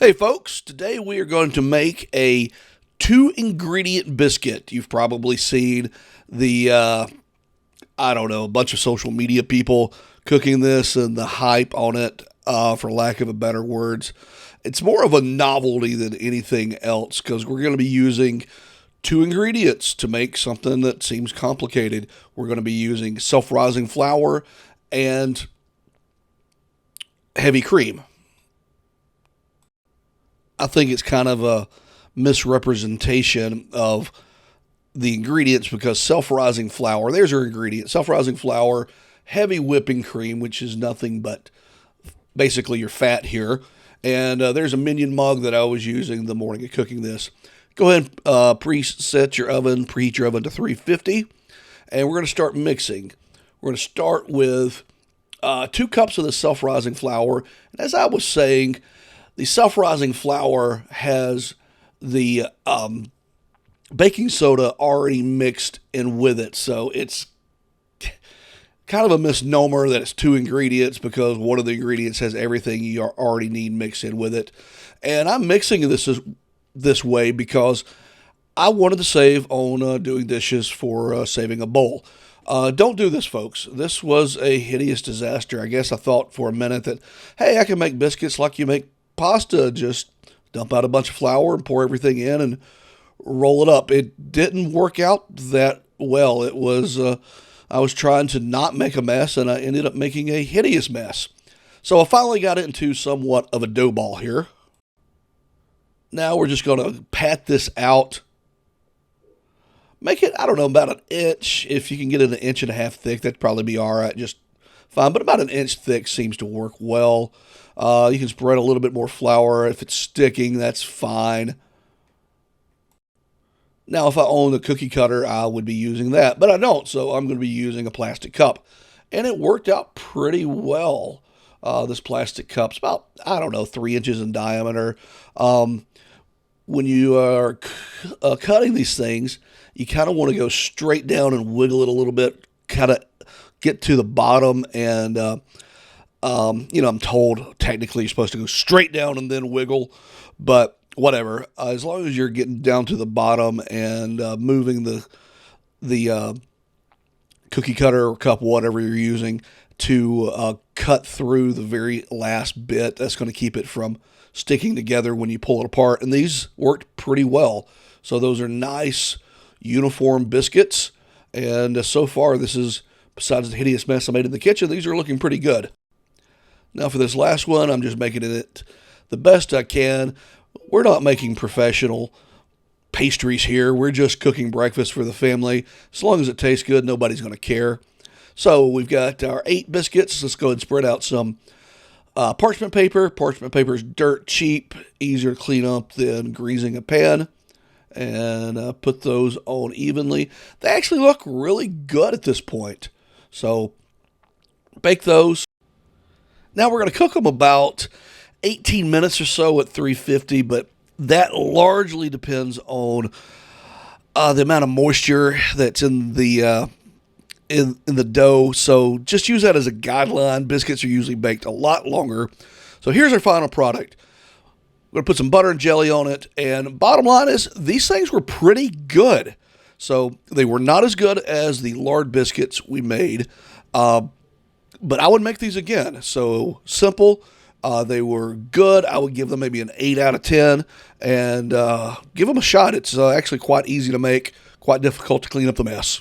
Hey folks, today we are going to make a 2 ingredient biscuit. You've probably seen a bunch of social media people cooking this and the hype on it, for lack of a better words. It's more of a novelty than anything else because we're going to be using 2 ingredients to make something that seems complicated. We're going to be using self-rising flour and heavy cream. I think it's kind of a misrepresentation of the ingredients because self-rising flour, there's our ingredient, self-rising flour, heavy whipping cream, which is nothing but basically your fat here, and there's a minion mug that I was using the morning of cooking this. Go ahead and preheat your oven to 350, and we're going to start mixing. We're going to start with 2 cups of the self-rising flour, and as I was saying, the self-rising flour has the baking soda already mixed in with it, so it's kind of a misnomer that it's 2 ingredients because one of the ingredients has everything you already need mixed in with it. And I'm mixing this way because I wanted to save on doing dishes for saving a bowl. Don't do this, folks. This was a hideous disaster. I guess I thought for a minute that, hey, I can make biscuits like you make pasta. Just dump out a bunch of flour and pour everything in and roll it up. It didn't work out that well. It was I was trying to not make a mess, and I ended up making a hideous mess. So I finally got it into somewhat of a dough ball here. Now we're just going to pat this out. Make it, I don't know, about an inch. If you can get it 1.5 inches thick, that'd probably be all right, just fine. But about 1 inch thick seems to work well. You can spread a little bit more flour. If it's sticking, that's fine. Now, if I owned a cookie cutter, I would be using that, but I don't, so I'm going to be using a plastic cup. And it worked out pretty well. This plastic cup's about, 3 inches in diameter. When you are cutting these things, you kind of want to go straight down and wiggle it a little bit, kind of get to the bottom, and I'm told technically you're supposed to go straight down and then wiggle, but whatever. As long as you're getting down to the bottom and moving the cookie cutter or cup, whatever you're using, to cut through the very last bit, that's going to keep it from sticking together when you pull it apart. And these worked pretty well. So those are nice, uniform biscuits. And so far, this is, besides the hideous mess I made in the kitchen, these are looking pretty good. Now for this last one, I'm just making it the best I can. We're not making professional pastries here. We're just cooking breakfast for the family. As long as it tastes good, nobody's going to care. So we've got our 8 biscuits. Let's go ahead and spread out some parchment paper. Parchment paper is dirt cheap, easier to clean up than greasing a pan. And put those on evenly. They actually look really good at this point. So bake those. Now we're going to cook them about 18 minutes or so at 350, but that largely depends on the amount of moisture that's in the in the dough. So just use that as a guideline. Biscuits are usually baked a lot longer. So here's our final product. We're going to put some butter and jelly on it, and bottom line is these things were pretty good. So they were not as good as the lard biscuits we made, but I would make these again. So simple. They were good. I would give them maybe an 8 out of 10 and give them a shot. It's actually quite easy to make, quite difficult to clean up the mess.